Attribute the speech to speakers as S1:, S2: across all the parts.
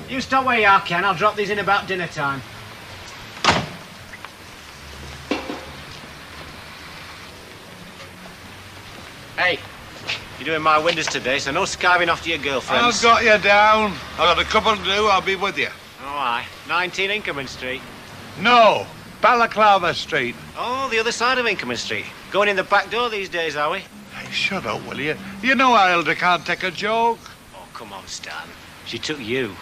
S1: You stop where you are, Ken. I'll drop these in about dinner time. Hey, you're doing my windows today, so no skiving off to your girlfriends.
S2: I've got you down. I've got a couple to do. I'll be with you.
S1: Oh, aye. 19 Inkerman Street.
S2: No, Balaclava Street.
S1: Oh, the other side of Inkerman Street. Going in the back door these days, are we?
S2: Hey, shut up, will you? You know Hilda can't take a joke.
S1: Oh, come on, Stan. She took you.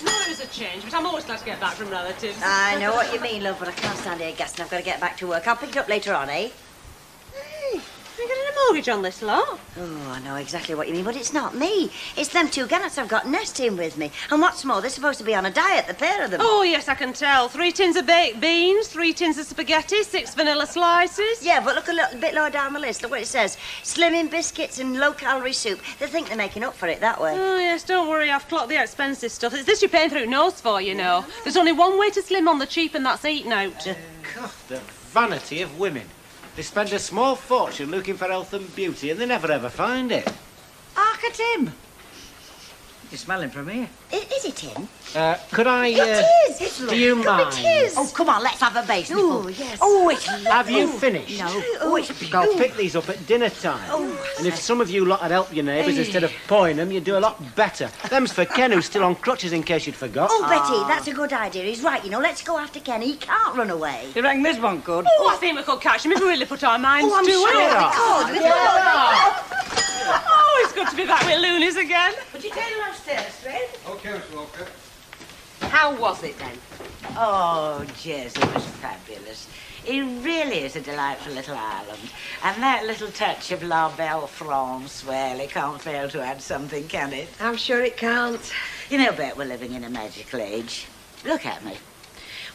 S3: There is a change, but I'm always glad to get back from relatives.
S4: I know what you mean, love, but I can't stand here guessing. I've got to get back to work. I'll pick it up later on, eh?
S3: Hey, you getting a mortgage on this lot?
S4: Oh, I know exactly what you mean, but it's not me. It's them two gannets I've got nesting with me. And what's more, they're supposed to be on a diet, the pair of them.
S3: Oh, yes, I can tell. 3 tins of baked beans, 3 tins of spaghetti, 6 vanilla slices.
S4: Yeah, but look a little bit lower down the list. Look what it says. Slimming biscuits and low-calorie soup. They think they're making up for it that way.
S3: Oh, yes, don't worry. I've clocked the expensive stuff. It's this you're paying through nose for, you know. There's only one way to slim on the cheap, and that's eating out.
S1: God, the vanity of women. They spend a small fortune looking for health and beauty, and they never ever find it.
S4: Hark at him.
S5: You're smelling from here.
S4: Is it him?
S1: Could I...
S4: It is.
S1: Do you mind?
S4: It is. Oh, come on, let's have a base. Oh, yes.
S1: Oh, it's Have you finished?
S4: No. Oh, it's
S1: I'll pick these up at dinner time.
S4: Oh.
S1: And if some of you lot had helped your neighbours instead of pawing them, you'd do a lot better. Them's for Ken, who's still on crutches, in case you'd forgot.
S4: Oh, Betty, that's a good idea. He's right, you know. Let's go after Kenny. He can't run away.
S5: You reckon this one could?
S3: Oh, I think we could catch him if we really put our minds
S4: Oh, I'm
S3: to
S4: sure
S3: it.
S4: we could.
S3: Oh, it's good to be back with loonies again.
S4: Would you take them upstairs, Fred?
S2: OK, Mr. Walker.
S3: How was it then?
S5: Oh, Jez, it was fabulous. It really is a delightful little island. And that little touch of La Belle France, well, it can't fail to add something, can it?
S3: I'm sure it can't.
S5: You know, Bet, we're living in a magical age. Look at me.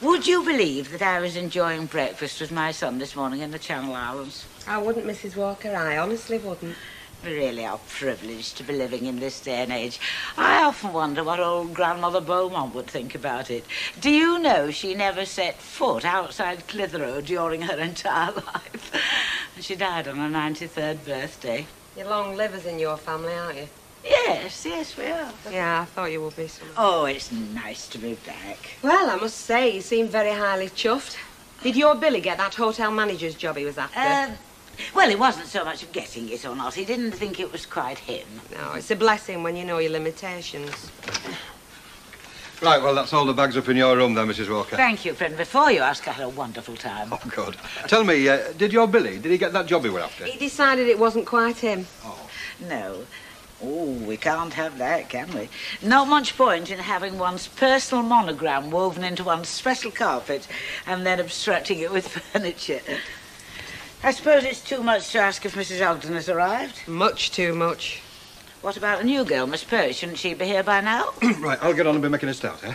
S5: Would you believe that I was enjoying breakfast with my son this morning in the Channel Islands?
S3: I wouldn't, Mrs. Walker. I honestly wouldn't.
S5: We really are privileged to be living in this day and age. I often wonder what old Grandmother Beaumont would think about it. Do you know she never set foot outside Clitheroe during her entire life? She died on her 93rd birthday.
S3: You're long livers in your family, aren't you?
S5: Yes, yes, we are.
S3: Yeah, I thought you would be.
S5: Oh, it's nice to be back.
S3: Well, I must say, you seem very highly chuffed. Did your Billy get that hotel manager's job he was after?
S5: Well, it wasn't so much of getting it or not. He didn't think it was quite him.
S3: No, it's a blessing when you know your limitations.
S2: Right, well, that's all the bags up in your room then, Mrs. Walker.
S5: Thank you, friend. Before you ask, I had a wonderful time.
S2: Oh, good. Tell me, did your Billy, did he get that job he were after?
S3: He decided it wasn't quite him.
S2: Oh.
S5: No. Oh, we can't have that, can we? Not much point in having one's personal monogram woven into one's special carpet and then obstructing it with furniture. I suppose it's too much to ask if Mrs. Ogden has arrived.
S3: Much too much.
S5: What about the new girl, Miss Perry? Shouldn't she be here by now?
S2: Right, I'll get on and be making a start, eh?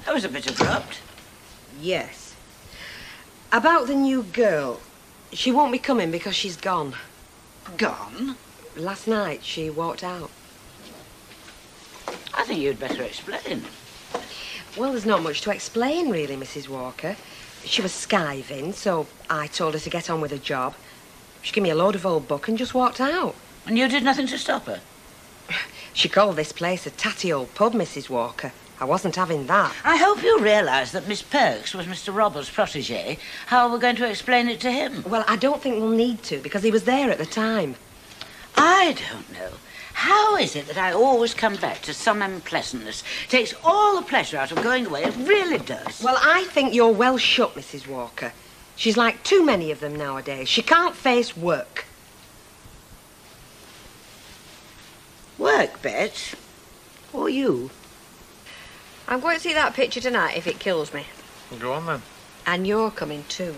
S5: That was a bit abrupt.
S3: Yes. About the new girl. She won't be coming because she's gone.
S5: Gone?
S3: Last night she walked out.
S5: I think you'd better explain.
S3: Well, there's not much to explain, really, Mrs. Walker. She was skiving, so I told her to get on with her job. She gave me a load of old book and just walked out.
S5: And you did nothing to stop her?
S3: She called this place a tatty old pub, Mrs. Walker. I wasn't having that.
S5: I hope you realise that Miss Perks was Mr. Roberts' protégé. How are we going to explain it to him?
S3: Well, I don't think we'll need to, because he was there at the time.
S5: I don't know. How is it that I always come back to some unpleasantness? Takes all the pleasure out of going away. It really does.
S3: Well, I think you're well shut, Mrs. Walker. She's like too many of them nowadays. She can't face work.
S5: Work, Bet? Or you?
S6: I'm going to see that picture tonight if it kills me.
S7: Go on, then.
S6: And you're coming too.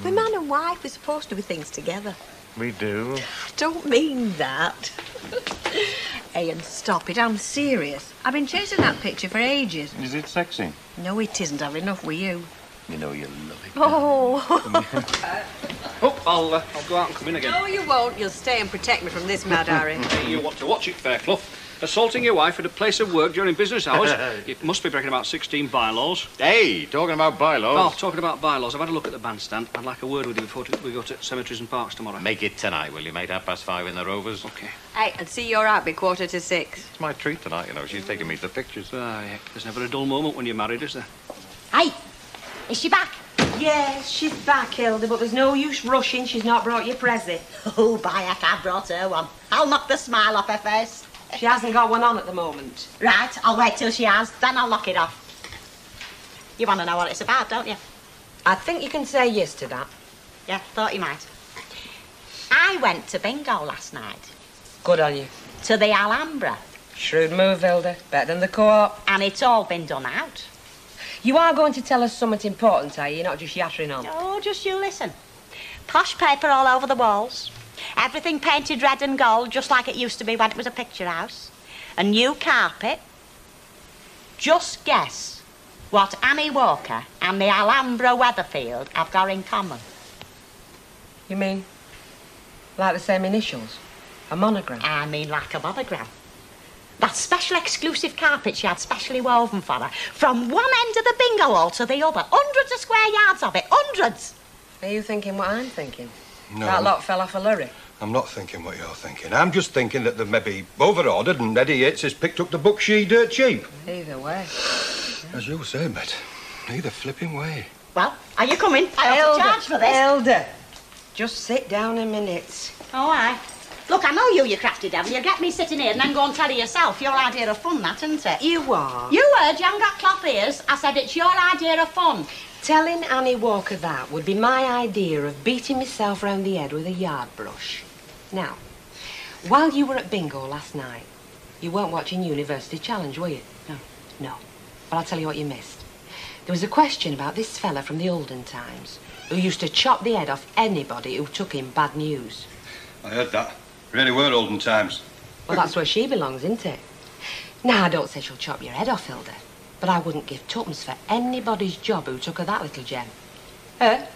S6: We're man and wife. We're supposed to be things together.
S7: We do.
S6: I don't mean that. Hey, and stop it. I'm serious. I've been chasing that picture for ages.
S7: Is it sexy?
S6: No, it isn't. I've enough with you.
S7: You know you love it.
S6: Oh.
S7: Oh,
S8: I'll go out and come in again.
S6: No, you won't. You'll stay and protect me from this mad Harry.
S8: Hey, you want to watch it, Fairclough. Assaulting your wife at a place of work during business hours. It must be breaking about 16 bylaws.
S7: Hey, talking about bylaws.
S8: Oh, talking about bylaws, I've had a look at the bandstand. I'd like a word with you before we go to cemeteries and parks tomorrow.
S7: Make it tonight, will you, mate? 5:30 in the Rovers.
S8: Okay.
S6: Hey, and see you're out by 6:15.
S7: It's my treat tonight, you know. She's taking me to pictures.
S8: Ah, yeah. There's never a dull moment when you're married, is there?
S4: Hey, is she back?
S3: Yes, she's back, Hilda, but there's no use rushing. She's not brought you present.
S4: Oh, by heck, I brought her one. I'll knock the smile off her face.
S3: She hasn't got one on at the moment.
S4: Right, I'll wait till she has, then I'll knock it off. You want to know what it's about, don't you?
S3: I think you can say yes to that.
S4: Yeah, thought you might. I went to bingo last night.
S3: Good on you.
S4: To the Alhambra.
S3: Shrewd move, Hilda. Better than the co-op.
S4: And it's all been done out.
S3: You are going to tell us something important, are you? You're not just yattering on.
S4: Oh, just you listen. Posh paper all over the walls. Everything painted red and gold, just like it used to be when it was a picture house. A new carpet. Just guess what Annie Walker and the Alhambra Weatherfield have got in common.
S3: You mean like the same initials? A monogram?
S4: I mean like a monogram. That special exclusive carpet she had specially woven for her. From one end of the bingo hall to the other. Hundreds of square yards of it. Hundreds.
S3: Are you thinking what I'm thinking?
S9: No.
S3: That lot fell off a lorry.
S9: I'm not thinking what you're thinking. I'm just thinking that they've maybe over-ordered and Eddie Yates has picked up the book she dirt cheap.
S3: Either way.
S9: As you say, mate. Either flipping way.
S4: Well, are you coming? I have to charge for this.
S3: Elder, just sit down a minute.
S4: Oh, aye. Look, I know you crafty devil. You get me sitting here and then go and tell her yourself. Your idea of fun, that, isn't it?
S3: You are.
S4: You heard you haven't got cloth ears. I said it's your idea of fun.
S3: Telling Annie Walker that would be my idea of beating myself round the head with a yard brush. Now, while you were at bingo last night, you weren't watching University Challenge, were you?
S4: No.
S3: No. Well, I'll tell you what you missed. There was a question about this fella from the olden times who used to chop the head off anybody who took him bad news.
S9: I heard that. Really were olden times.
S3: Well, that's where she belongs, isn't it? Now, I don't say she'll chop your head off, Hilda, but I wouldn't give tuppence for anybody's job who took her that little gem. Her?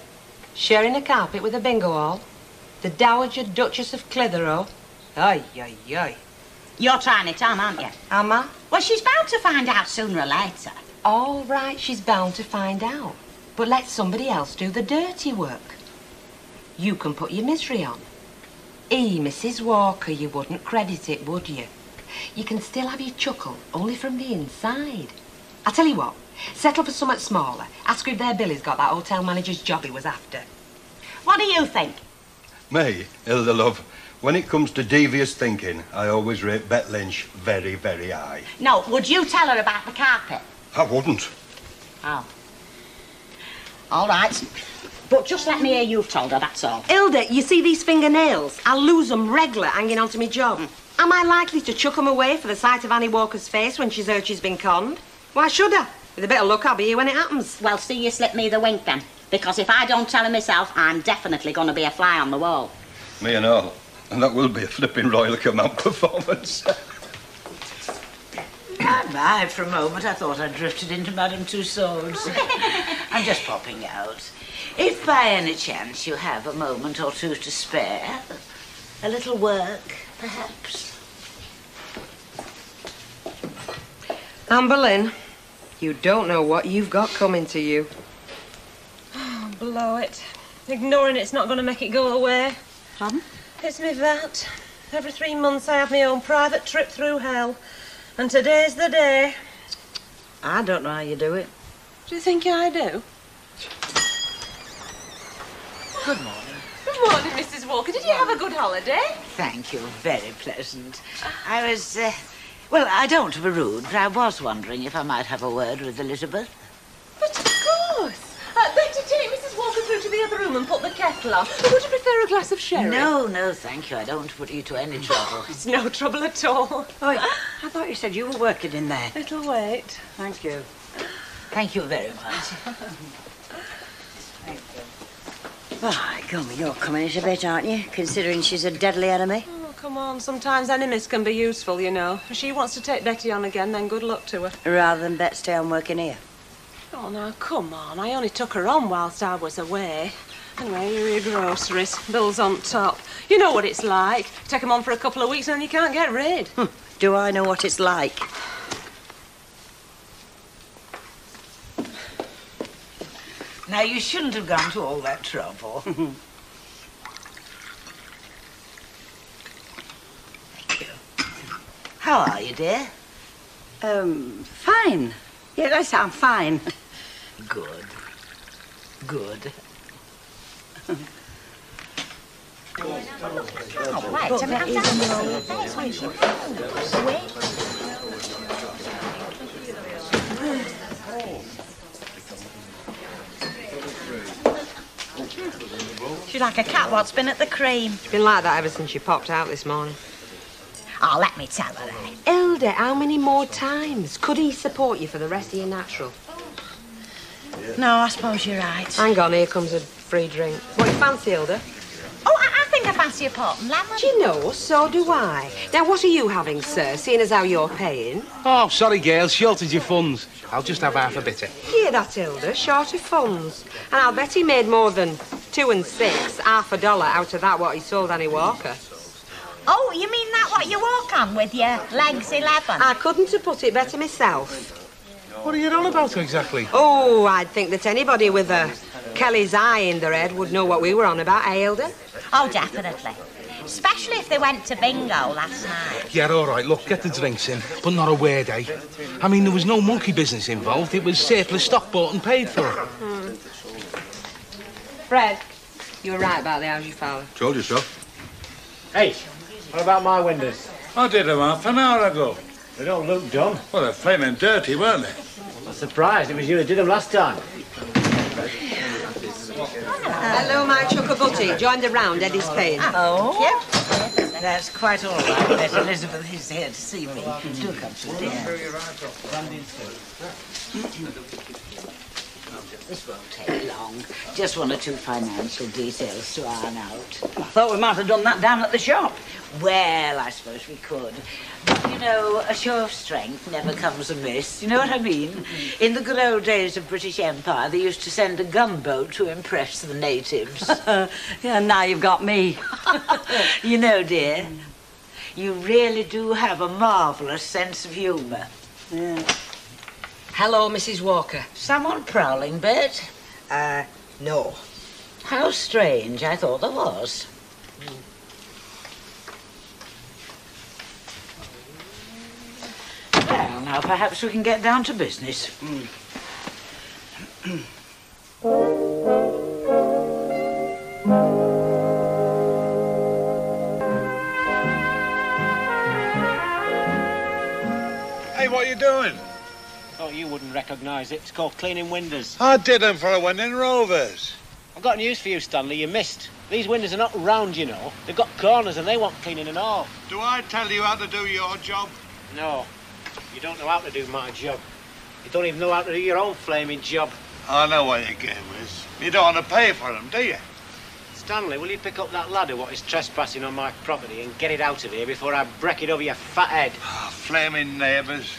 S3: Sharing a carpet with a bingo hall? The Dowager Duchess of Clitheroe? Ay, ay, ay.
S4: You're trying it on, aren't you?
S3: Am I?
S4: Well, she's bound to find out sooner or later.
S3: All right, she's bound to find out. But let somebody else do the dirty work. You can put your misery on. Mrs. Walker, you wouldn't credit it, would you? You can still have your chuckle, only from the inside. I'll tell you what, settle for something smaller. Ask her if their Billy's got that hotel manager's job he was after.
S4: What do you think?
S9: Me, Hilda, love, when it comes to devious thinking, I always rate Bet Lynch very, very high.
S4: No, would you tell her about the carpet?
S9: I wouldn't.
S4: Oh. All right. But just let me hear you've told her, that's all.
S3: Hilda, you see these fingernails? I'll lose them regular hanging onto me job. Am I likely to chuck them away for the sight of Annie Walker's face when she's heard she's been conned? Why should I? With a bit of luck, I'll be here when it happens.
S4: Well, see you slip me the wink then. Because if I don't tell her myself, I'm definitely going to be a fly on the wall.
S9: Me and all. And that will be a flipping Royal Command performance.
S5: My, for a moment I thought I'd drifted into Madame Tussauds. I'm just popping out. If by any chance you have a moment or two to spare, a little work, perhaps.
S3: Anne Boleyn, you don't know what you've got coming to you.
S6: Oh, blow it. Ignoring it's not going to make it go away.
S4: Pardon?
S6: It's me VAT. Every 3 months I have my own private trip through hell. And today's the day.
S3: I don't know how you do it.
S6: Do you think I do?
S5: Good morning.
S6: Good morning, Mrs. Walker. Did you have a good holiday?
S5: Thank you. Very pleasant. I was, well, I don't want to be rude, but I was wondering if I might have a word with Elizabeth.
S6: But of course. Better take Mrs. Walker through to the other room and put the kettle on. Or would you prefer a glass of sherry?
S5: No, no, thank you. I don't want to put you to any trouble.
S6: It's no trouble at all.
S4: Oh, I thought you said you were working in there.
S6: It'll wait.
S4: Thank you.
S5: Thank you very much.
S4: Why, Gummy, you're coming it a bit, aren't you? Considering she's a deadly enemy.
S6: Oh, come on. Sometimes enemies can be useful, you know. If she wants to take Betty on again, then good luck to her.
S4: Rather than Bet stay on working here.
S6: Oh, now, come on. I only took her on whilst I was away.
S10: Anyway, here are your groceries. Bills on top. You know what it's like. Take them on for a couple of weeks and then you can't get rid.
S5: Do I know what it's like? Now, you shouldn't have gone to all that trouble. Thank you. How are you, dear?
S6: Fine. Yes, I'm fine.
S5: Good. Good.
S4: She's like a cat what's been at the cream.
S3: It's been like that ever since she popped out this morning.
S4: Oh, let me tell her, eh?
S3: Hilda, how many more times? Could he support you for the rest of your natural?
S4: No, I suppose you're right.
S3: Hang on, here comes a free drink. What do you fancy, Hilda?
S4: Oh, I think I fancy a pot and lemon.
S3: Do you know, so do I. Now, what are you having, sir, seeing as how you're paying?
S11: Oh, sorry, girls. Shortage of funds. I'll just have half a bitter.
S3: Hear that, Hilda? Short of funds. And I'll bet he made more than 2 and 6, $50 out of that what he sold Annie Walker.
S4: Oh, you mean that what you walk on with your legs 11?
S3: I couldn't have put it better myself.
S11: What are you on about exactly?
S3: Oh, I'd think that anybody with a Kelly's eye in their head would know what we were on about, eh, Hilda?
S4: Oh, definitely. Especially if they went to bingo last night.
S11: Yeah, all right, look, get the drinks in, but not a word, eh? I mean, there was no monkey business involved. It was surplus stock bought and paid for.
S3: Fred, you were right about the house you found.
S9: Told you so.
S1: Hey, what about my windows?
S2: I did them half an hour ago.
S1: They don't look done.
S2: Well, they're flaming dirty, weren't they?
S1: I'm surprised. It was you who did them last time.
S3: Hello, my chuckabutty. Joined the round, Eddie's paying.
S5: Oh? Yep. That's quite all right that Elizabeth is here to see me. Do come through, dear. This won't take long. Just 1 or 2 financial details to iron out.
S6: I thought we might have done that down at the shop.
S5: Well, I suppose we could. But, you know, a show of strength never comes amiss. You know what I mean? In the good old days of British Empire, they used to send a gunboat to impress the natives.
S6: Yeah, now you've got me.
S5: You know, dear, you really do have a marvellous sense of humour.
S6: Yeah.
S3: Hello, Mrs. Walker.
S5: Someone prowling, Bet?
S3: No.
S5: How strange. I thought there was. Well, now perhaps we can get down to business.
S2: Hey, what are you doing?
S1: Thought you wouldn't recognise it. It's called cleaning windows.
S2: I did them for a winning Rovers.
S1: I've got news for you, Stanley. You missed. These windows are not round, you know. They've got corners and they want cleaning and all.
S2: Do I tell you how to do your job?
S1: No. You don't know how to do my job. You don't even know how to do your own flaming job.
S2: I know what your game is. You don't want to pay for them, do you?
S1: Stanley, will you pick up that ladder what is trespassing on my property and get it out of here before I break it over your fat head?
S2: Oh, flaming neighbours.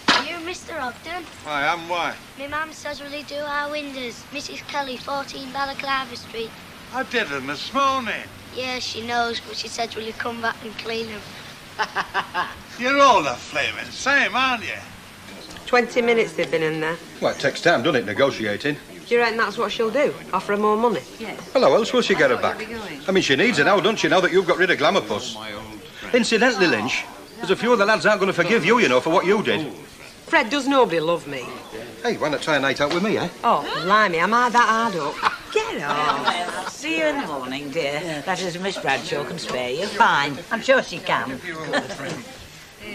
S12: Are you Mr. Ogden?
S2: I am, why?
S12: My mum says will you do our windows? Mrs. Kelly, 14 Balaclava Street.
S2: I did them this morning.
S12: Yeah, she knows, but she said will you come back and clean them?
S2: You're all the flaming same, aren't you?
S3: 20 minutes they've been in there.
S9: Well, it takes time, doesn't it, negotiating?
S3: Do you reckon that's what she'll do? Offer her more money?
S6: Yes.
S9: Well, how else will she get her back? I mean, she needs it now, don't she, now that you've got rid of Glamour Puss? Incidentally, Lynch, there's a few of the lads aren't going to forgive you, you know, for what you did.
S3: Fred, does nobody love me?
S9: Hey, why not try a night out with me, eh?
S3: Oh, blimey, am I that hard up? Get off.
S5: Well, I'll see you in the morning, dear. That is, Miss Bradshaw can spare you.
S6: Fine. I'm sure she can.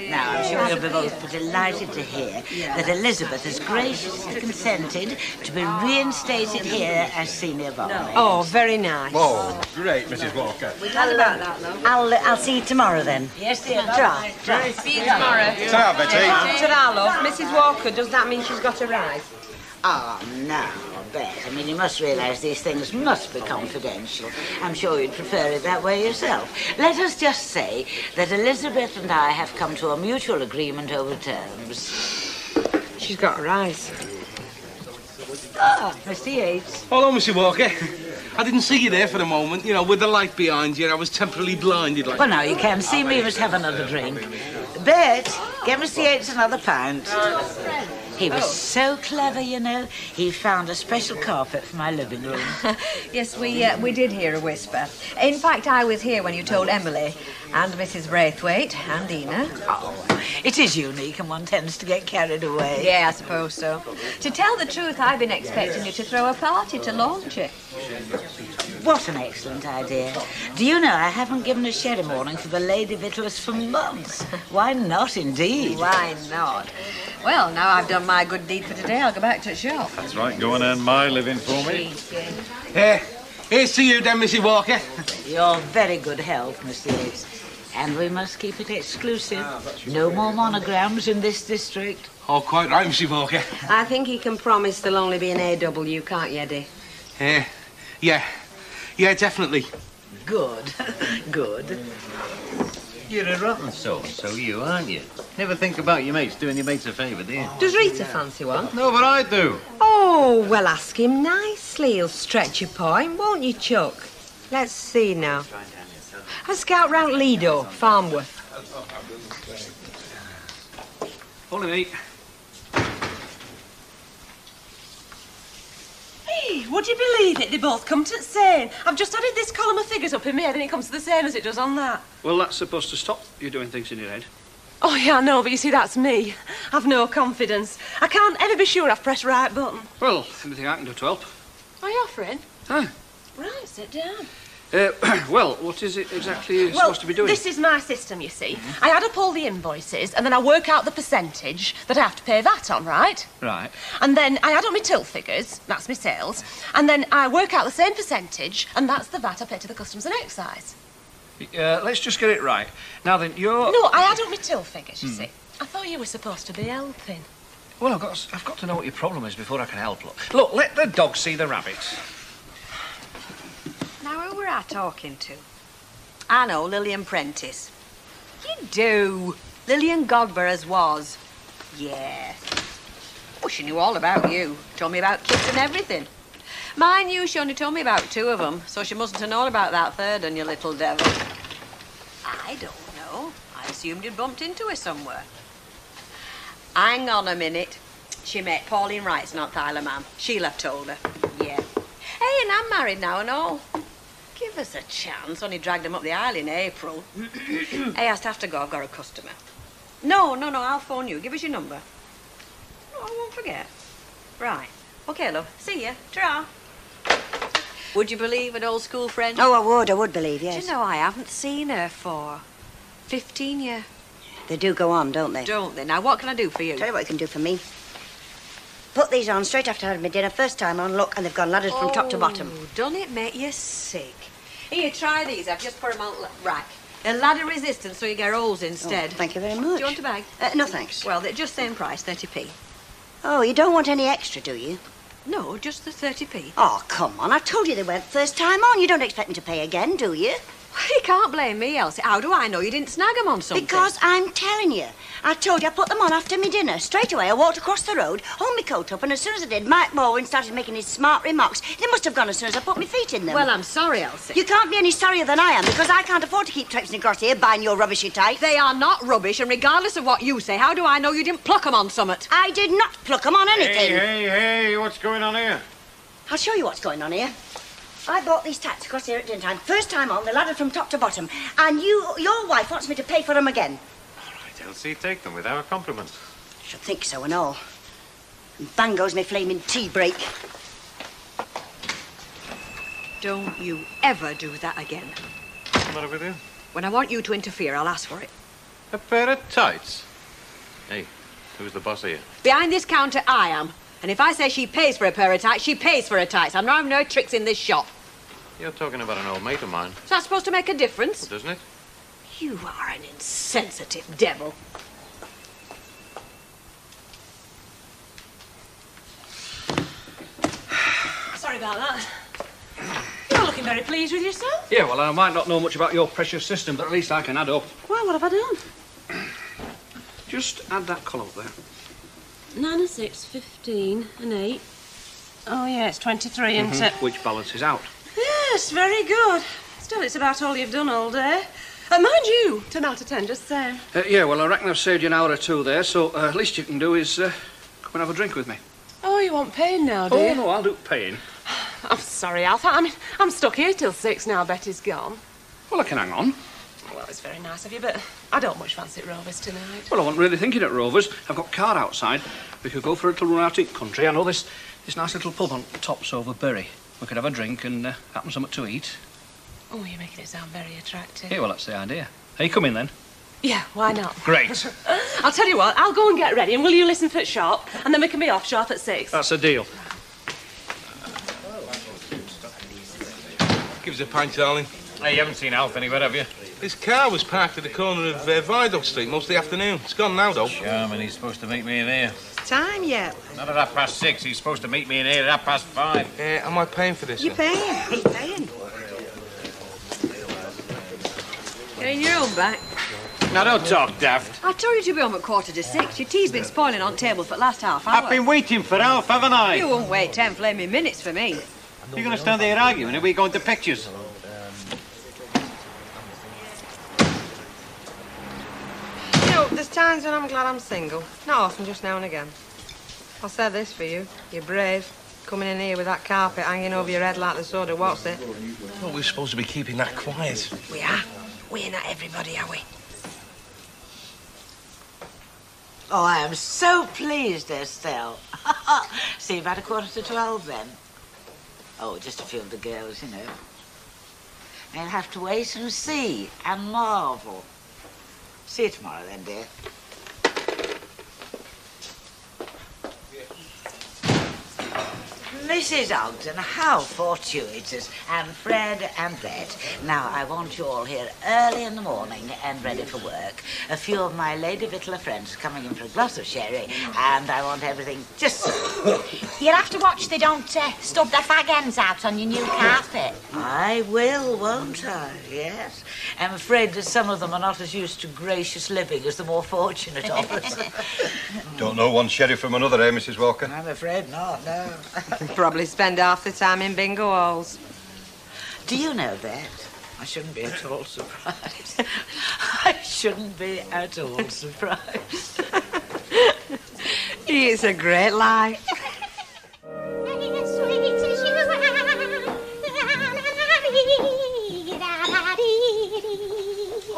S5: Now, I'm sure you'll be both delighted to hear that Elizabeth has graciously consented to be reinstated here as senior barmaid.
S3: Oh, very nice.
S9: Oh, great, Mrs. Walker.
S3: We're glad about that, though.
S6: I'll see you tomorrow then.
S5: Yes, dear.
S6: Try.
S3: See you tomorrow.
S9: Ta-ra, Betty.
S3: Ta-ra, love. Mrs. Walker, does that mean she's got a rise?
S5: Oh, no, Bet. I mean, you must realise these things must be confidential. I'm sure you'd prefer it that way yourself. Let us just say that Elizabeth and I have come to a mutual agreement over terms.
S3: She's got a rise.
S5: Ah, Mr. Yates.
S11: Hello, Mr. Walker. I didn't see you there for a moment. You know, with the light behind you, I was temporarily blinded like...
S5: Well, now you can see me. Must have another drink. Bet, get Mr. Yates another pint. He was so clever, you know. He found a special carpet for my living room.
S6: Yes, we did hear a whisper. In fact, I was here when you told Emily and Mrs. Braithwaite and Ina.
S5: Oh, it is unique and one tends to get carried away.
S6: Yeah, I suppose so. To tell the truth, I've been expecting you to throw a party to launch it.
S5: What an excellent idea. Do you know, I haven't given a sherry morning for the Lady Victuallers for months. Why not, indeed?
S6: Why not? Well, now I've done my good deed for today, I'll go back to the shop.
S7: That's right, go and earn my living for me.
S11: Here's to you then, Missy Walker.
S5: Your very good health, Mr. Yates. And we must keep it exclusive. No more monograms in this district.
S11: Oh, quite right, Missy Walker.
S3: I think he can promise there'll only be an AW, can't you, Eddie?
S11: Yeah, definitely.
S5: Good, good.
S1: You're a rotten so you, aren't you? Never think about your mates doing your mates a favour, do you?
S3: Does Rita fancy one?
S1: No, but I do.
S3: Oh, well, ask him nicely. He'll stretch your point, won't you, Chuck? Let's see now. Have a scout round Lido, Farmworth.
S8: Only me.
S10: Hey, would you believe it? They both come to the same. I've just added this column of figures up in my head and it comes to the same as it does on that.
S8: Well, that's supposed to stop you doing things in your head.
S10: Oh, yeah, I know, but you see, that's me. I've no confidence. I can't ever be sure I've pressed the right button.
S8: Well, anything I can do to help.
S10: Are you offering?
S8: Huh?
S10: Right, sit down.
S8: Well, what is it exactly you're supposed to be doing?
S10: This is my system, you see. I add up all the invoices and then I work out the percentage that I have to pay VAT on, right?
S8: Right.
S10: And then I add up my till figures, that's my sales, and then I work out the same percentage and that's the VAT I pay to the Customs and Excise.
S8: Let's just get it right. Now then, you're...
S10: No, I add up my till figures, you see. I thought you were supposed to be helping.
S8: Well, I've got to know what your problem is before I can help. Look, let the dog see the rabbits.
S6: Now, who were I talking to? I know, Lillian Prentice. You do. Lillian Godborough's was. Yeah. Oh, she knew all about you. Told me about kids and everything. Mind you, she only told me about 2 of them, so she mustn't have known about that 3rd one, you little devil. I don't know. I assumed you'd bumped into her somewhere. Hang on a minute. She met Pauline Wright's not Thyla, ma'am. Sheila told her. Yeah. Hey, and I'm married now and all. Give us a chance. Only dragged him up the aisle in April. Hey, I have to go. I've got a customer. No, I'll phone you. Give us your number. No, I won't forget. Right. Okay, love. See ya. Ta-ra. Would you believe an old school friend?
S13: Oh, I would believe, yes.
S6: Do you know, I haven't seen her for 15 years.
S13: They do go on, don't they?
S6: Don't they? Now, what can I do for you?
S13: Tell you what you can do for me. Put these on straight after I had my dinner. First time on, look, and they've gone laddered from top to bottom.
S6: Don't it make you sick? Here, try these. I've just put them on rack. They're ladder resistant, so you get holes instead.
S13: Oh, thank you very much.
S6: Do you want a bag?
S13: No, thanks.
S6: Well, they're just same price, 30p.
S13: Oh, you don't want any extra, do you?
S6: No, just the 30p.
S13: Oh, come on. I told you they went first time on. You don't expect them to pay again, do you?
S6: You can't blame me, Elsie. How do I know you didn't snag them on something?
S13: Because I'm telling you. I told you I put them on after me dinner. Straight away, I walked across the road, held my coat up, and as soon as I did, Mike Morwin started making his smart remarks. They must have gone as soon as I put my feet in them.
S6: Well, I'm sorry, Elsie.
S13: You can't be any sorrier than I am, because I can't afford to keep traipsing across here buying your rubbishy type.
S6: They are not rubbish, and regardless of what you say, how do I know you didn't pluck them on summit?
S13: I did not pluck them on anything.
S7: Hey, what's going on here?
S13: I'll show you what's going on here. I bought these tats across here at dinner time. First time on, they're laddered from top to bottom. And your wife wants me to pay for them again.
S7: All right, Elsie, take them with our compliments.
S13: Should think so and all. And bang goes my flaming tea break.
S6: Don't you ever do that again.
S7: What's the matter with you?
S6: When I want you to interfere, I'll ask for it.
S7: A pair of tights? Hey, who's the boss here?
S6: Behind this counter, I am. And if I say she pays for a pair of tights, she pays for her tights. I'm not having no tricks in this shop.
S7: You're talking about an old mate of mine.
S6: Is that supposed to make a difference?
S7: Well, doesn't it?
S6: You are an insensitive devil.
S10: Sorry about that. You're looking very pleased with yourself.
S8: Yeah, well, I might not know much about your precious system, but at least I can add up.
S10: Well, what have I done?
S8: Just add that column up there.
S10: 9 and 6, 15 and 8. Oh, yeah, it's 23, isn't it?
S8: Which balances out.
S10: Yeah, Yes, very good. Still, it's about all you've done all day. Mind you, 10 out of 10, just saying.
S8: Yeah, well, I reckon I've saved you an hour or two there, so least you can do is come and have a drink with me.
S10: Oh, you want paying now, do
S8: Oh,
S10: you?
S8: no, I'll do paying.
S10: I'm sorry, Alf. I mean, I'm stuck here till 6 now. Betty's gone.
S8: Well, I can hang on.
S10: Well, it's very nice of you, but I don't much fancy Rovers tonight.
S8: Well, I wasn't really thinking at Rovers. I've got car outside. We could go for a little run out in country. I know this nice little pub on Tops over Bury. We could have a drink and happen something to eat.
S10: Oh, you're making it sound very attractive.
S8: Yeah, well, that's the idea. Hey, come in then.
S10: Yeah, why not?
S8: Great.
S10: I'll tell you what, I'll go and get ready, and will you listen for it sharp? And then we can be off sharp at 6.
S8: That's a deal.
S11: Give us a pint, darling.
S7: Hey, you haven't seen Alf anywhere, have you?
S11: His car was parked at the corner of Viaduct Street most of the afternoon. It's gone now, though.
S7: Charming, he's supposed to meet me in here.
S6: Time yet?
S7: Not at 6:30. He's supposed to meet me in here at 5:30.
S11: Am I paying for this?
S6: You're paying. You're paying. Getting your own back.
S7: Now, don't talk daft.
S6: I told you to be home at 6:15. Your tea's been spoiling on table for the last half hour.
S1: I've been waiting for Alf, haven't I?
S6: You won't wait 10 flaming minutes for me.
S1: You're going to stand there arguing, or are we going to pictures?
S14: You know, there's times when I'm glad I'm single. Not often, just now and again. I'll say this for you. You're brave. Coming in here with that carpet hanging over your head like the soda. What's it?
S11: Well, we're supposed to be keeping that quiet.
S14: We are. We're not everybody, are we?
S5: Oh, I am so pleased, Estelle. See, about 11:15 then. Oh, just a few of the girls, you know. They'll have to wait and see and marvel. See you tomorrow then, dear. Mrs. Ogden, how fortuitous. And Fred and Brett. Now, I want you all here early in the morning and ready for work. A few of my Lady Vittler friends are coming in for a glass of sherry, and I want everything just so.
S4: You'll have to watch they don't stub their fag ends out on your new carpet.
S5: I will, won't I? Yes. I'm afraid that some of them are not as used to gracious living as the more fortunate of us.
S9: Don't know one sherry from another, eh, Mrs. Walker?
S5: I'm afraid not, no.
S14: Probably spend half the time in bingo halls.
S5: Do you know that? I shouldn't be at all surprised. I shouldn't be at all surprised.
S14: It's a great life.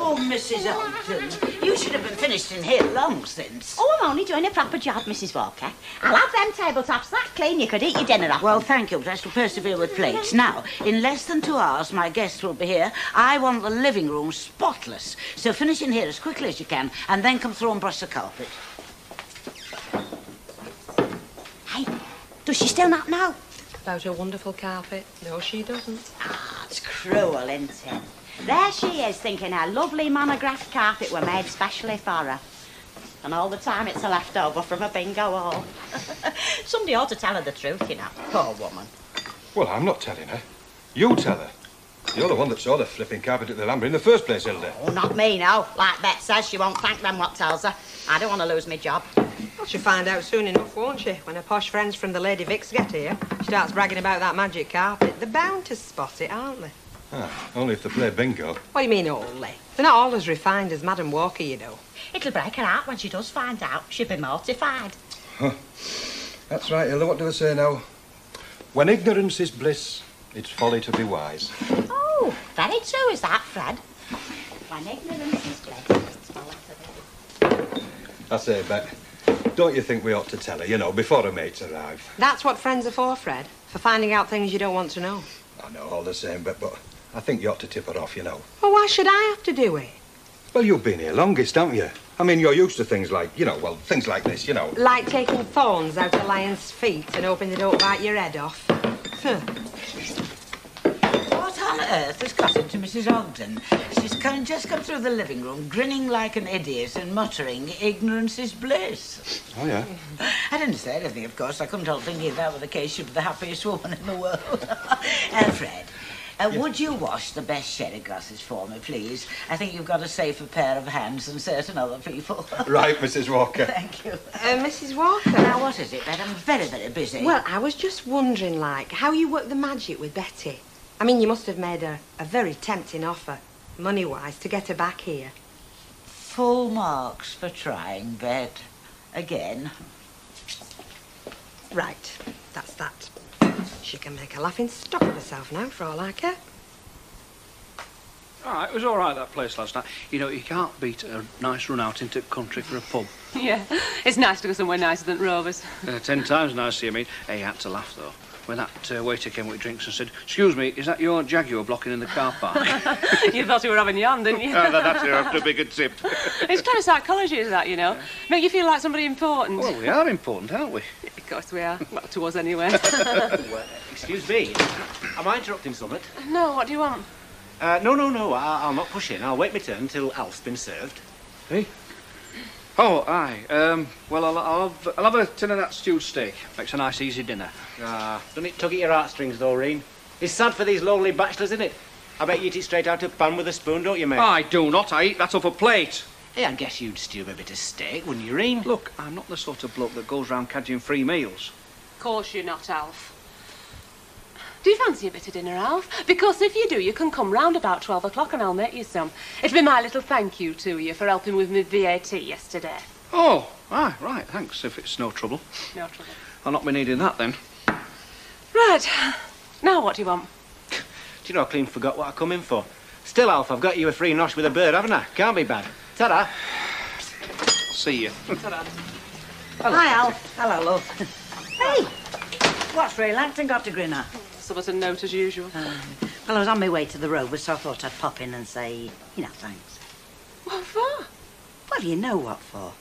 S5: Oh, Mrs. Ogden, you should have been finished in here long since.
S4: Oh, I'm only doing a proper job, Mrs. Walker. I'll have them tabletops that clean you could eat your dinner off.
S5: Well, thank you, but I shall persevere with plates. Now, in less than 2 hours, my guests will be here. I want the living room spotless. So finish in here as quickly as you can, and then come through and brush the carpet.
S4: Hey, does she still not know?
S14: About her wonderful carpet? No, she doesn't.
S4: Ah, it's cruel, isn't it? There she is, thinking her lovely monographed carpet were made specially for her. And all the time it's a leftover from a bingo hall. Somebody ought to tell her the truth, you know. Poor woman.
S9: Well, I'm not telling her. You tell her. You're the one that saw the flipping carpet at the Lambert in the first place, Hilda.
S4: Oh, not me, no. Like Bet says, she won't thank them what tells her. I don't want to lose my job.
S14: Well, she'll find out soon enough, won't she? When her posh friends from the Lady Vicks get here, she starts bragging about that magic carpet. They're bound to spot it, aren't they?
S9: Ah, only if they play bingo.
S14: What do you mean, only? They're not all as refined as Madam Walker, you know.
S4: It'll break her heart when she does find out. She'll be mortified.
S9: Huh. That's right, Hilda. What do they say now? When ignorance is bliss, it's folly to be wise.
S4: Oh, very true is that, Fred. When ignorance is bliss, it's folly to be.
S9: I say, Bet, don't you think we ought to tell her, you know, before her mates arrive?
S14: That's what friends are for, Fred. For finding out things you don't want to know.
S9: I know, all the same, Bet, but I think you ought to tip her off, you know.
S14: Well, why should I have to do it?
S9: Well, you've been here longest, haven't you? I mean, you're used to things like, you know, well, things like this, you know.
S14: Like taking thorns out of lions' feet and hoping they don't bite your head off. Huh.
S5: What on earth has got into Mrs. Ogden? She's just come through the living room, grinning like an idiot and muttering, ignorance is bliss.
S9: Oh, yeah?
S5: I didn't say anything, of course. I couldn't help thinking if that were the case, she'd be the happiest woman in the world. Fred, would you wash the best sherry glasses for me, please? I think you've got a safer pair of hands than certain other people.
S9: Right, Mrs. Walker.
S5: Thank you.
S14: Mrs. Walker?
S5: Now, what is it, Bet? I'm very, very busy.
S14: Well, I was just wondering, like, how you work the magic with Betty. I mean, you must have made her a very tempting offer, money-wise, to get her back here.
S5: Full marks for trying, Bet. Again.
S14: Right, that's that. She can make a laughing stock of herself now, for all I care.
S8: It was all right, that place last night. You know, you can't beat a nice run out into country for a pub.
S10: Yeah, it's nice to go somewhere nicer than Rovers.
S8: 10 times nicer, I mean. Hey, you had to laugh, though, when that waiter came with drinks and said, "Excuse me, is that your Jaguar blocking in the car park?"
S10: You thought you were having yarn, didn't you?
S2: That's it, after a bigger tip.
S10: It's kind of psychology, is that, you know? Make you feel like somebody important.
S8: Well, we are important, aren't we?
S10: Of course we are. Well, to us anyway.
S1: Excuse me. Am I interrupting something?
S10: No, what do you want?
S1: No. I'll not push in. I'll wait my turn till Alf's been served.
S8: Hey? Oh, aye. Well, I'll have a tin of that stewed steak. Makes a nice, easy dinner.
S1: Doesn't it tug at your heartstrings, though, Reen? It's sad for these lonely bachelors, isn't it? I bet you eat it straight out of pan with a spoon, don't you, mate?
S8: I do not. I eat that off a plate.
S1: Hey, I guess you'd stew a bit of steak, wouldn't you, Reen?
S8: Look, I'm not the sort of bloke that goes round cadging free meals.
S10: Of course you're not, Alf. Do you fancy a bit of dinner, Alf? Because if you do, you can come round about 12 o'clock and I'll make you some. It'll be my little thank you to you for helping with my VAT yesterday.
S8: Oh, right, thanks, if it's no trouble.
S10: No trouble.
S8: I'll not be needing that, then.
S10: Right. Now what do you want?
S1: Do you know, I clean forgot what I come in for. Still, Alf, I've got you a free nosh with a bird, haven't I? Can't be bad. Ta-da.
S8: See you.
S10: Ta-da.
S5: Hi, Alf. Hello, love. Hey, what's Ray Langton got to grin at?
S10: Somerton note as usual.
S5: Well, I was on my way to the Rovers, so I thought I'd pop in and say, thanks.
S10: What for?
S5: Well, you know what for.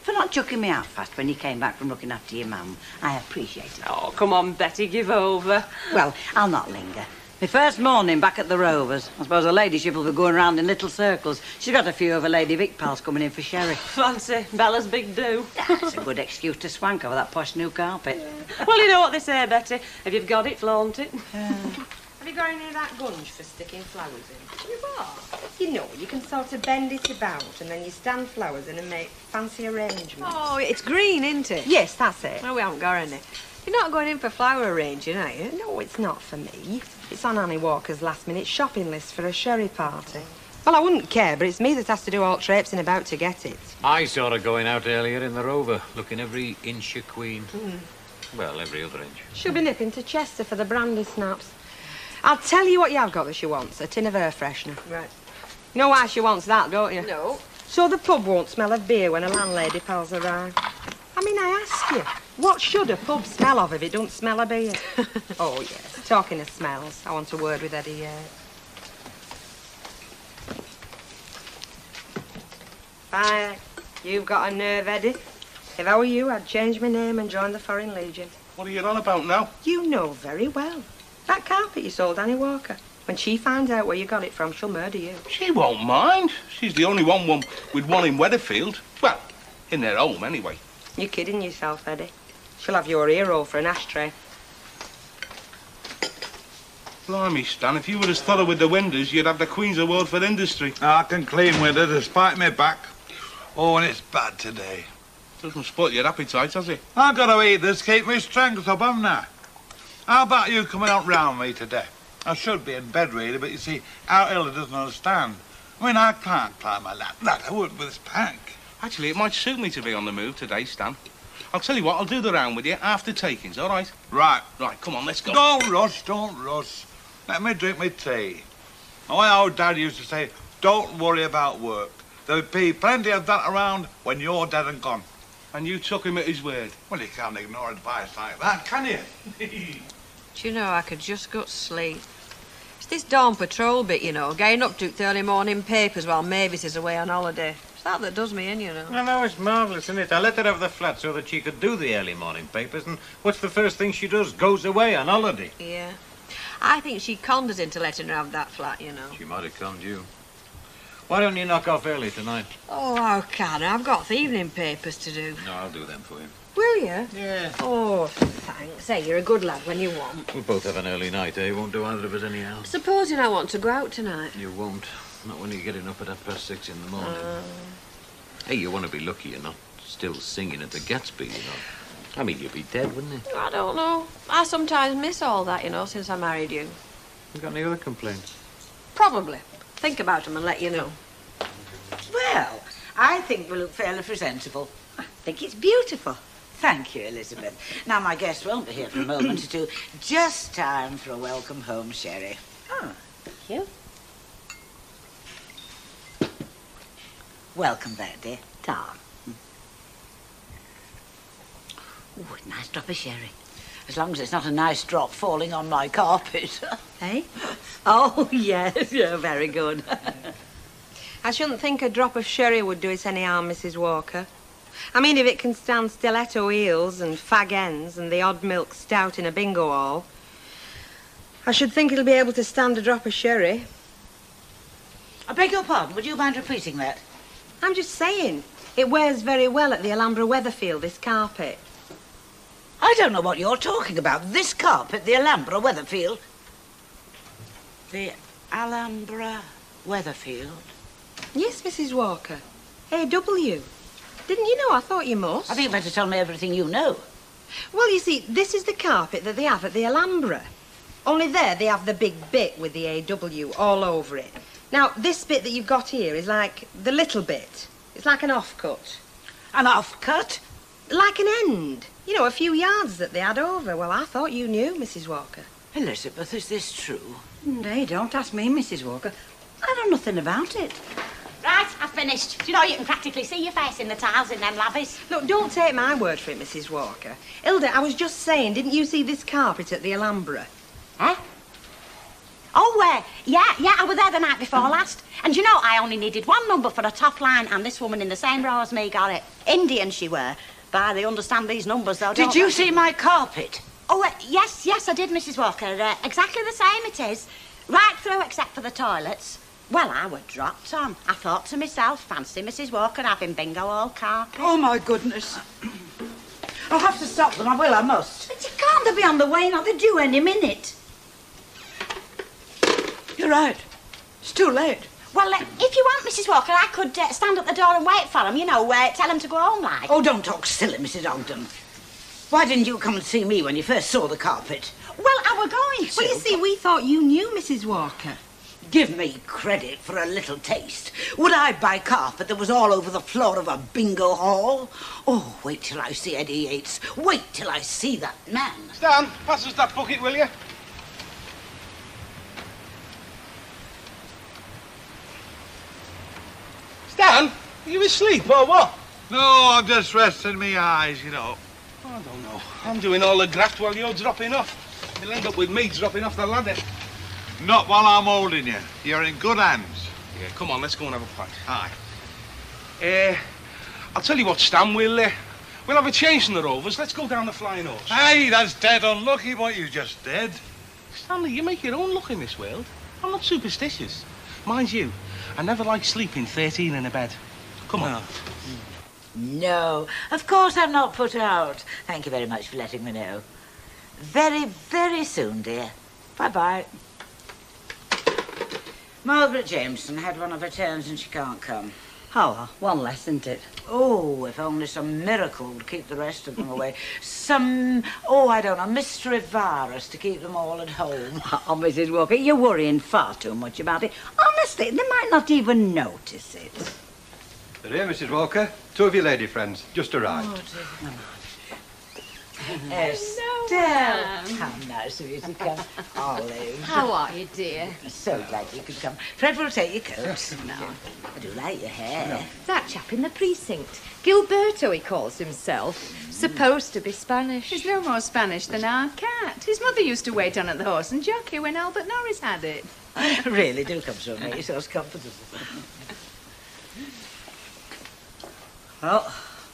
S5: For not chucking me out fast when you came back from looking after your mum. I appreciate it.
S10: Oh, come on, Betty, give over.
S5: Well, I'll not linger. My first morning back at the Rovers. I suppose her ladyship will be going round in little circles. She's got a few of her Lady Vic pals coming in for sherry.
S10: Fancy, Bella's big do.
S5: That's a good excuse to swank over that posh new carpet.
S10: Well, you know what they say, Betty. If you've got it, flaunt it.
S14: Have you got any of that gunge for sticking flowers in? You what? You know, you can sort of bend it about and then you stand flowers in and make fancy arrangements.
S6: Oh, it's green, isn't it?
S14: Yes, that's it.
S6: No, we haven't got any. You're not going in for flower arranging, are you?
S14: No, it's not for me. It's on Annie Walker's last-minute shopping list for a sherry party. Well, I wouldn't care, but it's me that has to do all traipsing about to get it.
S7: I saw her going out earlier in the Rover, looking every inch a queen. Well, every other inch.
S14: She'll be nipping to Chester for the brandy snaps. I'll tell you what you have got that she wants, a tin of air freshener.
S6: Right.
S14: You know why she wants that, don't you?
S6: No.
S14: So the pub won't smell of beer when a landlady pals arrive. I mean, I ask you, what should a pub smell of if it don't smell of beer? Oh, yes. Talking of smells, I want a word with Eddie. Fine. You've got a nerve, Eddie. If I were you, I'd change my name and join the Foreign Legion.
S9: What are you on about now?
S14: You know very well. That carpet you sold Annie Walker. When she finds out where you got it from, she'll murder you.
S9: She won't mind. She's the only one with one in Weatherfield. Well, in their home, anyway.
S14: You're kidding yourself, Eddie. She'll have your ear roll for an ashtray.
S9: Blimey, Stan, if you were as thorough with the windows, you'd have the Queen's Award for Industry.
S2: I can clean window despite my back. Oh, and it's bad today.
S9: Doesn't spoil your appetite, has it?
S2: I've got to eat this, keep my strength up, haven't I? How about you coming out round me today? I should be in bed, really, but you see, our Hilda doesn't understand. I mean, I can't climb a ladder with this pack.
S9: Actually, it might suit me to be on the move today, Stan. I'll tell you what, I'll do the round with you after takings, all right?
S2: Right.
S9: Right, come on, let's go.
S2: Don't rush. Let me drink my tea. My old dad used to say, don't worry about work. There'll be plenty of that around when you're dead and gone.
S9: And you took him at his word.
S2: Well, you can't ignore advice like that, can you?
S6: Do you know, I could just go to sleep. It's this dawn patrol bit, you know, getting up to the early morning papers while Mavis is away on holiday. It's that does me in, you know.
S7: I know, it's marvellous, isn't it? I let her have the flat so that she could do the early morning papers, and what's the first thing she does? Goes away on holiday.
S6: Yeah. I think she conned us into letting her have that flat, you know.
S7: She might have conned you. Why don't you knock off early tonight?
S6: Oh, how can I? I've got the evening papers to do.
S7: No, I'll do them for you.
S6: Will you?
S7: Yeah.
S6: Oh, thanks. Hey, you're a good lad when you want.
S7: We'll both have an early night, eh? Won't do either of us any harm.
S6: Supposing I want to go out tonight.
S7: You won't. Not when you're getting up at 6:30 in the morning. Hey, you want to be lucky you're not still singing at the Gatsby, you know. I mean, you'd be dead, wouldn't you?
S6: I don't know. I sometimes miss all that, you know, since I married you.
S15: You got any other complaints?
S6: Probably. Think about them and let you know.
S5: Well, I think we look fairly presentable.
S13: I think it's beautiful.
S5: Thank you, Elizabeth. Now, my guest won't be here for a moment or two. Just time for a welcome home sherry.
S13: Oh, thank you.
S5: Welcome back, dear.
S13: Ta. Oh, nice drop of sherry.
S5: As long as it's not a nice drop falling on my carpet.
S13: Eh? Oh, yes, yeah, very good.
S14: I shouldn't think a drop of sherry would do it any harm, Mrs. Walker. I mean, if it can stand stiletto heels and fag ends and the odd milk stout in a bingo hall, I should think it'll be able to stand a drop of sherry.
S5: I beg your pardon, would you mind repeating that?
S14: I'm just saying, it wears very well at the Alhambra Weatherfield, this carpet.
S5: I don't know what you're talking about. This carpet, the Alhambra Weatherfield. The Alhambra Weatherfield?
S14: Yes, Mrs. Walker. A.W. Didn't you know? I thought you must.
S5: I think you better tell me everything you know.
S14: Well, you see, this is the carpet that they have at the Alhambra. Only there they have the big bit with the A.W. all over it. Now, this bit that you've got here is like the little bit. It's like an offcut.
S5: An offcut?
S14: Like an end. You know, a few yards that they had over. Well, I thought you knew, Mrs. Walker.
S5: Elizabeth, is this true?
S13: Nay, don't ask me, Mrs. Walker. I know nothing about it.
S4: Right, I've finished. Do you know, you can practically see your face in the tiles in them lavies.
S14: Look, don't take my word for it, Mrs. Walker. Hilda, I was just saying, didn't you see this carpet at the Alhambra?
S4: Huh? Oh, yeah, I was there the night before last. And you know, I only needed one number for a top line, and this woman in the same row as me got it. Indian she were. But they understand these numbers, though,
S5: Did you see my carpet?
S4: Oh, yes, I did, Mrs. Walker. Exactly the same it is. Right through except for the toilets. Well, I were dropped on. I thought to myself, fancy Mrs. Walker having bingo all carpet.
S5: Oh, my goodness. I'll have to stop them. I must.
S13: But you can't. They'll be on the way now. They're due any minute.
S5: You're right. It's too late.
S4: Well, if you want, Mrs. Walker, I could stand at the door and wait for them, you know, tell them to go home, like.
S5: Oh, don't talk silly, Mrs. Ogden. Why didn't you come and see me when you first saw the carpet?
S4: Well, I were going to.
S14: Well, you see, we thought you knew, Mrs. Walker.
S5: Give me credit for a little taste. Would I buy carpet that was all over the floor of a bingo hall? Oh, wait till I see Eddie Yates. Wait till I see that man.
S11: Stan, pass us that bucket, will you? Stan, are you asleep or what?
S2: No, I'm just resting my eyes, you know.
S11: I don't know. I'm doing all the graft while you're dropping off. You'll end up with me dropping off the ladder.
S2: Not while I'm holding you. You're in good hands.
S11: Yeah, come on, let's go and have a fight. Aye. I'll tell you what, Stan, we'll have a change in the Rovers. Let's go down the Flying Horse.
S2: Hey, that's dead unlucky what you just did.
S11: Stanley, you make your own luck in this world. I'm not superstitious. Mind you, I never like sleeping 13 in a bed. Come on.
S5: No, of course I'm not put out. Thank you very much for letting me know. Very, very soon, dear. Bye-bye. Margaret Jameson had one of her turns and she can't come.
S13: Oh, well, one less, isn't it?
S5: Oh, if only some miracle would keep the rest of them away. Some, I don't know, mystery virus to keep them all at home.
S13: Oh, Mrs. Walker, you're worrying far too much about it. Honestly, they might not even notice it.
S9: But here, Mrs. Walker. Two of your lady friends just arrived.
S5: Estelle, how nice of you to come. Olive.
S10: How are you, dear?
S5: So glad you could come. Fred will take your coat. No, I do like your hair.
S10: That chap in the precinct. Gilberto, he calls himself. Supposed to be Spanish.
S16: He's no more Spanish than our cat. His mother used to wait on at the Horse and Jockey when Albert Norris had it.
S5: Really, do come so make yourselves comfortable.
S13: Well,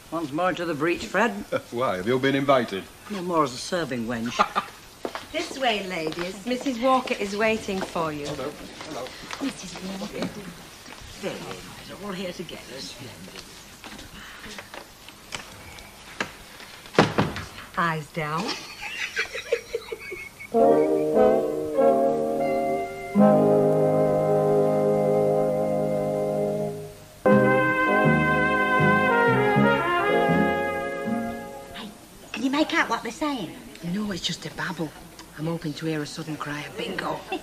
S13: once more to the breach, Fred.
S9: Why, have you been invited?
S13: No more as a serving wench.
S14: This way, ladies. Mrs. Walker is waiting for you.
S9: Hello.
S5: Mrs. Walker. Very nice. All here together. Splendid.
S14: Eyes down.
S4: Can you make out what they're saying?
S14: No, it's just a babble.
S3: I'm hoping to hear a sudden cry of bingo.
S4: Do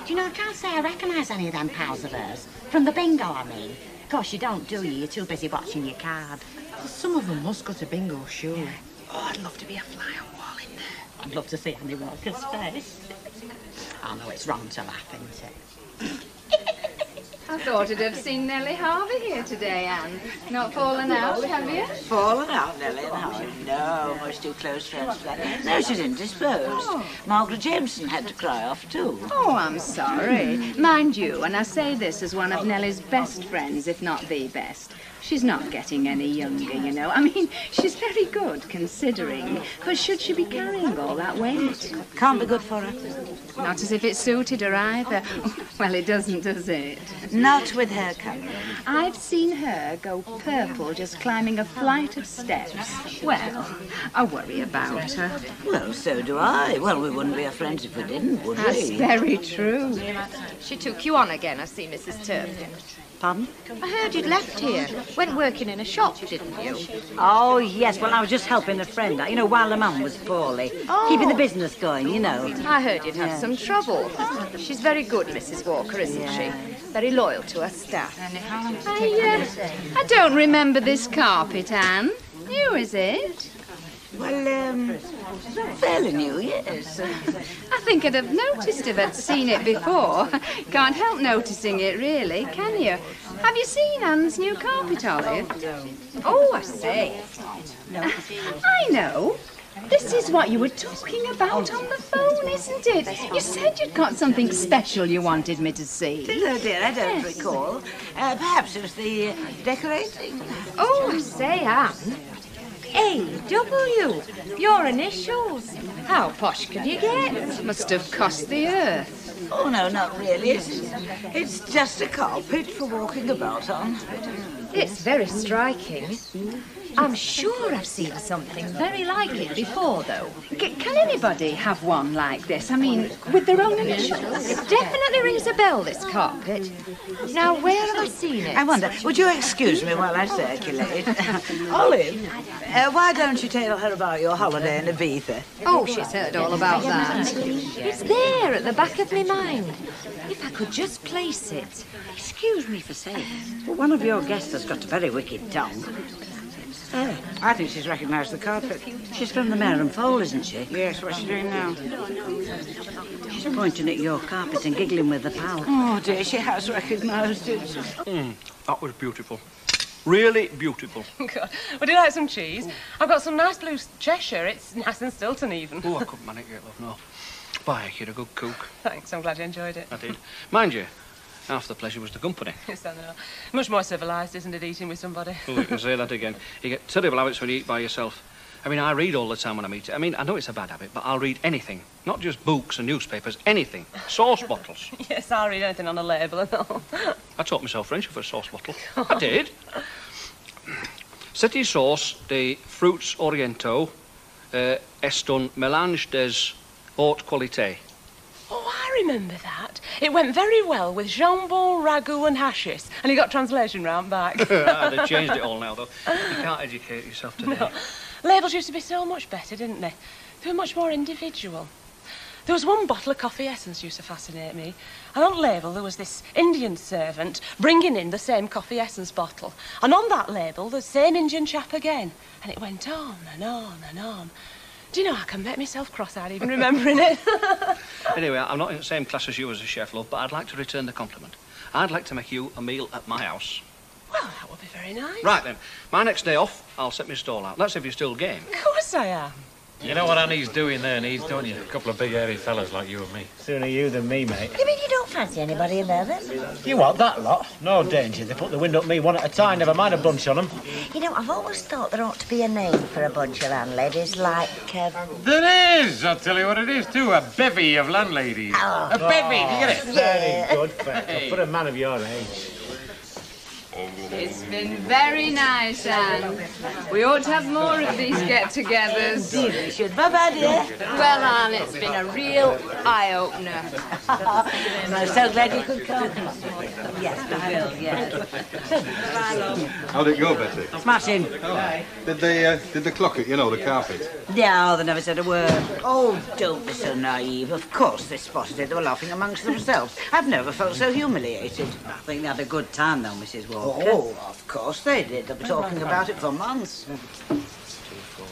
S4: you know, I can't say I recognise any of them pals of hers. From the bingo, I mean. Of course, you don't, do you? You're too busy watching your card.
S3: Well, some of them must go to bingo, surely.
S4: Yeah.
S3: Oh, I'd love to be a fly on wall in there.
S4: I'd love to see Annie Walker's face. I know it's wrong to laugh, isn't it?
S16: I thought I'd have seen Nellie Harvey here today, Anne. Not fallen out, have you?
S5: Fallen out, Nellie and Harvey? No, much too close friends for that. No, she's indisposed.
S16: Oh.
S5: Margaret Jameson had to cry off too.
S16: Oh, I'm sorry. Mind you, and I say this as one of Nellie's best friends, if not the best. She's not getting any younger, you know. I mean, she's very good, considering. But should she be carrying all that weight?
S5: Can't be good for her.
S16: Not as if it suited her either. Well, it doesn't, does it?
S5: Not with her company.
S16: I've seen her go purple just climbing a flight of steps. Well, I worry about her.
S5: Well, so do I. Well, we wouldn't be her friends if we didn't, would
S16: That's
S5: we?
S16: very true.
S15: She took you on again, I see, Mrs. Turpin.
S5: Pardon?
S15: I heard you'd left here. Went working in a shop, didn't you?
S13: Oh, yes. Well, I was just helping a friend out, you know, while the mum was poorly.
S15: Oh.
S13: Keeping the business going, you know.
S15: I heard you'd had some trouble. She's very good, Mrs. Walker, isn't she? Very loyal to her staff.
S16: I don't remember this carpet, Anne. New, is it?
S5: Well, fairly new, yes.
S16: I think I'd have noticed if I'd seen it before. Can't help noticing it, really, can you? Have you seen Anne's new carpet, Olive?
S15: Oh, I say.
S16: No. I know. This is what you were talking about on the phone, isn't it? You said you'd got something special you wanted me to see.
S5: Oh, dear, I don't recall. Perhaps it was the decorating.
S15: Oh, I say, Anne. A.W. Your initials. How posh can you get?
S16: Must have cost the earth.
S5: Oh, no, not really. It's just a carpet for walking about on.
S15: It's very striking. I'm sure I've seen something very like it before, though.
S16: Can anybody have one like this? I mean, with their own initials?
S15: It definitely rings a bell, this carpet. Now, where have I seen it?
S5: I wonder, would you excuse me while I circulate? Olive, why don't you tell her about your holiday in Ibiza?
S15: Oh, she's heard all about that. It's there at the back of my mind. If I could just place it.
S13: Excuse me for saying, but one of your guests has got a very wicked tongue.
S5: Oh, I think she's recognised the carpet.
S13: She's from the Mare and Foal, isn't she?
S5: Yes, what's she doing now?
S13: She's pointing at your carpet and giggling with the pal.
S5: Oh, dear, she has recognised it.
S8: That was beautiful. Really beautiful.
S10: God. Would you like some cheese? I've got some nice blue Cheshire. It's nice and Stilton even.
S8: Oh, I couldn't manage it, love, no. By you're a good cook.
S10: Thanks, I'm glad you enjoyed it.
S8: I did. Mind you, half the pleasure was the company.
S10: Yes, I know. Much more civilised, isn't it, eating with somebody?
S8: Oh, you can say that again. You get terrible habits when you eat by yourself. I mean, I read all the time when I eat. I mean, I know it's a bad habit, but I'll read anything. Not just books and newspapers, anything. Sauce bottles.
S10: Yes, I'll read anything on a label and all.
S8: I taught myself French for a sauce bottle. I did. Cette sauce de fruits orientaux est un mélange des haute qualité.
S10: Oh, I remember that. It went very well with jambon, ragu and hashish. And you got translation round back.
S8: They've changed it all now, though. You can't educate yourself today.
S10: No. Labels used to be so much better, didn't they? They were much more individual. There was one bottle of coffee essence used to fascinate me. And on the label there was this Indian servant bringing in the same coffee essence bottle. And on that label, the same Indian chap again. And it went on and on and on. Do you know, I can make myself cross-eyed even remembering it.
S8: Anyway, I'm not in the same class as you as a chef, love, but I'd like to return the compliment. I'd like to make you a meal at my house.
S10: Well, that would be very nice.
S8: Right, then. My next day off, I'll set my stall out. That's if you're still game.
S10: Of course I am.
S17: You know what Annie's doing there, Needs, don't you? A couple of big hairy fellas like you and me.
S1: Sooner you than me, mate.
S13: You mean you don't fancy anybody in there, then?
S1: You what, that lot? No danger. They put the wind up me one at a time, never mind a bunch on them.
S13: You know, I've always thought there ought to be a name for a bunch of landladies, like...
S17: There is! I'll tell you what it is, too. A bevy of landladies.
S13: Oh.
S17: A bevy, you get it?
S1: Very good, Feck. For a man of your age.
S16: It's been very nice, Anne. We ought to have more of these get-togethers.
S5: Indeed we should. Bye-bye, dear.
S16: Well, Anne, it's been a real eye-opener.
S5: I'm so glad you could come. Yes, we will, yes.
S9: How'd it go, Betty?
S5: Smashing.
S9: Did they clock it, you know, the carpet?
S5: No, they never said a word. Oh, don't be so naive. Of course they spotted it. They were laughing amongst themselves. I've never felt so humiliated. I think they had a good time, though, Mrs. Walker. Oh, of course they did. They were talking about it for months.
S7: 2, 4,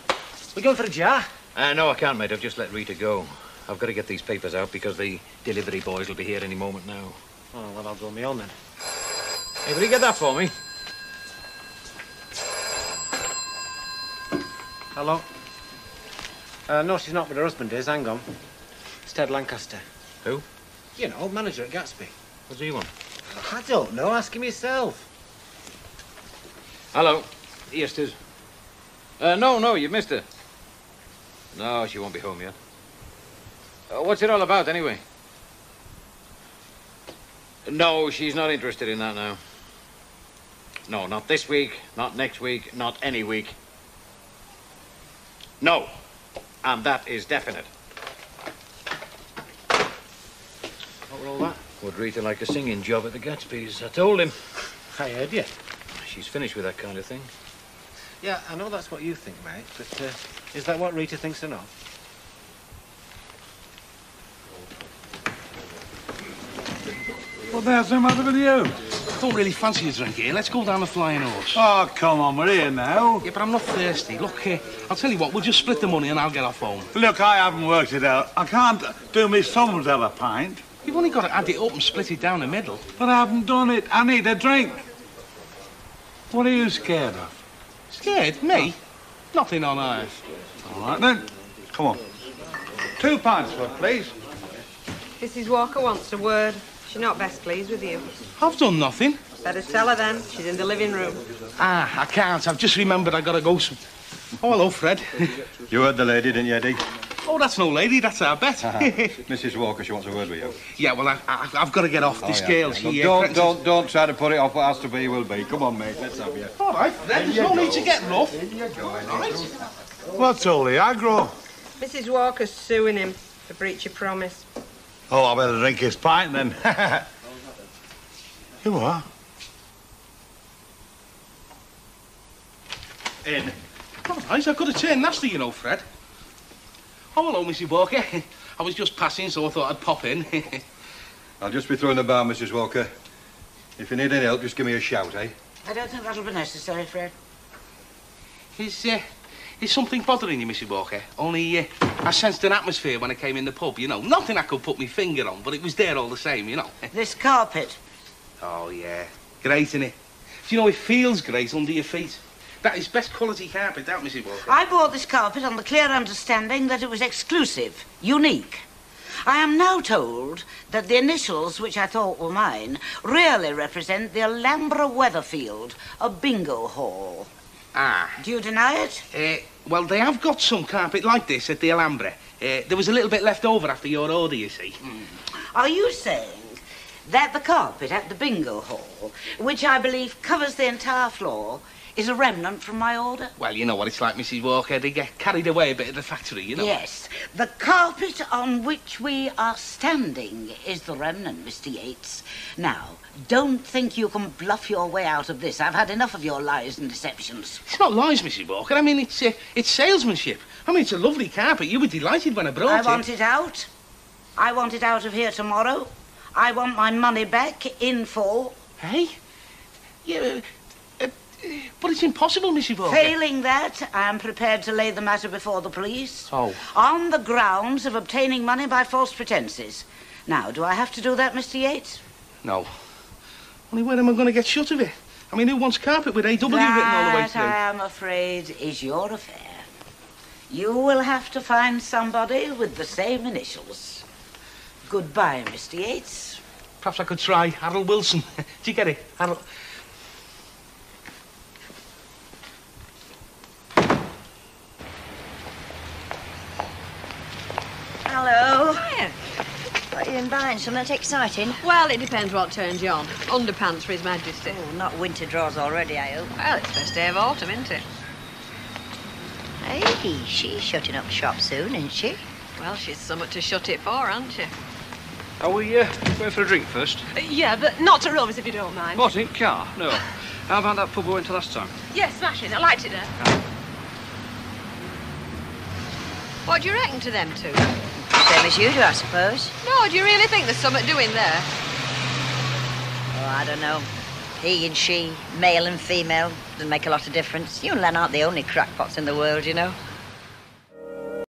S7: 6.
S1: We going for a jar?
S7: No, I can't, mate. I've just let Rita go. I've got to get these papers out because the delivery boys will be here any moment now.
S1: Oh, well, I'll go me on then.
S7: Hey, will you get that for me?
S1: Hello? No, she's not, but her husband is. Hang on. It's Ted Lancaster.
S7: Who?
S1: You know, manager at Gatsby.
S7: What's he want?
S1: I don't know. Ask him yourself.
S7: Hello. Yes, tis. No, you've missed her. No, she won't be home yet. What's it all about, anyway? No, she's not interested in that now. No, not this week, not next week, not any week. No. And that is definite.
S1: What were all that?
S7: Would Rita like a singing job at the Gatsby's? I told him.
S1: I heard you.
S7: She's finished with that kind of thing.
S1: Yeah, I know that's what you think, mate, but is that what Rita thinks or not?
S2: What the hell's the matter with you?
S11: I don't really fancy a drink here. Let's go down the Flying Horse.
S2: Oh, come on, we're here now.
S11: Yeah, but I'm not thirsty. Look, I'll tell you what, we'll just split the money and I'll get off home.
S2: Look, I haven't worked it out. I can't do me sums of a pint.
S11: You've only got to add it up and split it down the middle.
S2: But I haven't done it. I need a drink. What are you scared of?
S11: Scared? Me? Nothing on earth.
S2: All right, then. Come on. 2 pints, please.
S14: Mrs. Walker wants a word. She's not best pleased with you.
S11: I've done nothing.
S14: Better tell her then. She's in the living room.
S11: I can't. I've just remembered I gotta go. Oh, hello, Fred.
S9: You heard the lady, didn't you, Eddie?
S11: Oh, that's no lady. That's our bet.
S9: Mrs. Walker, she wants a word with you.
S11: Yeah, well, I've got to get off. This girl, she...
S9: Look, don't try to put it off. What has to be will be. Come on, mate. Let's have you.
S11: All right, Fred. There's no need to get rough.
S9: Right.
S2: What's all the aggro?
S14: Mrs. Walker's suing him for breach of promise.
S2: Oh, I better drink his pint, then. You what?
S11: In. All right, I've got to turn nasty, you know, Fred. Oh, hello, Mrs. Walker. I was just passing, so I thought I'd pop in.
S9: I'll just be through in the bar, Mrs. Walker. If you need any help, just give me a shout, eh?
S5: I don't think that'll be necessary, Fred.
S11: Is something bothering you, Mrs. Walker? Only, I sensed an atmosphere when I came in the pub, you know. Nothing I could put my finger on, but it was there all the same, you know.
S5: This carpet.
S11: Oh, yeah. Great, innit? Do you know, it feels great under your feet. That is best quality carpet, that, Mrs. Walker.
S5: I bought this carpet on the clear understanding that it was exclusive, unique. I am now told that the initials, which I thought were mine, really represent the Alhambra Weatherfield, a bingo hall.
S11: Ah.
S5: Do you deny it?
S11: Well, they have got some carpet like this at the Alhambra. There was a little bit left over after your order, you see.
S5: Are you saying that the carpet at the bingo hall, which I believe covers the entire floor, is a remnant from my order?
S11: Well, you know what it's like, Mrs. Walker. They get carried away a bit at the factory, you know.
S5: Yes. The carpet on which we are standing is the remnant, Mr. Yates. Now, don't think you can bluff your way out of this. I've had enough of your lies and deceptions.
S11: It's not lies, Mrs. Walker. I mean, it's salesmanship. I mean, it's a lovely carpet. You were delighted when I brought it.
S5: I want it out. I want it out of here tomorrow. I want my money back in full.
S11: Hey? Yeah, but it's impossible, Mrs. Walker.
S5: Failing that, I am prepared to lay the matter before the police.
S11: Oh.
S5: On the grounds of obtaining money by false pretences. Now, do I have to do that, Mr. Yates?
S11: No. Only where am I going to get shut of it? I mean, who wants carpet with AW written all the way through?
S5: That, I am afraid, is your affair. You will have to find somebody with the same initials. Goodbye, Mr. Yates.
S11: Perhaps I could try Harold Wilson. Do you get it? Harold...
S6: Hello. Hiya. Got you in
S13: find? Something that's exciting?
S6: Well, it depends what turns you on. Underpants for His Majesty.
S13: Oh, not winter drawers already, I hope.
S6: Well, it's first day of autumn, isn't it?
S13: Hey, she's shutting up shop soon, isn't she?
S6: Well, she's somewhat to shut it for, aren't she?
S8: Are we going for a drink first?
S10: Yeah, but not to Rover's if you don't mind.
S8: What, in car? No. How about that pub we went to last time?
S10: Yes, smashing. I liked it there.
S6: What do you reckon to them two?
S13: Same as you do, I suppose.
S6: No, do you really think there's something doing there?
S13: Oh, I don't know. He and she, male and female, doesn't make a lot of difference. You and Len aren't the only crackpots in the world, you know.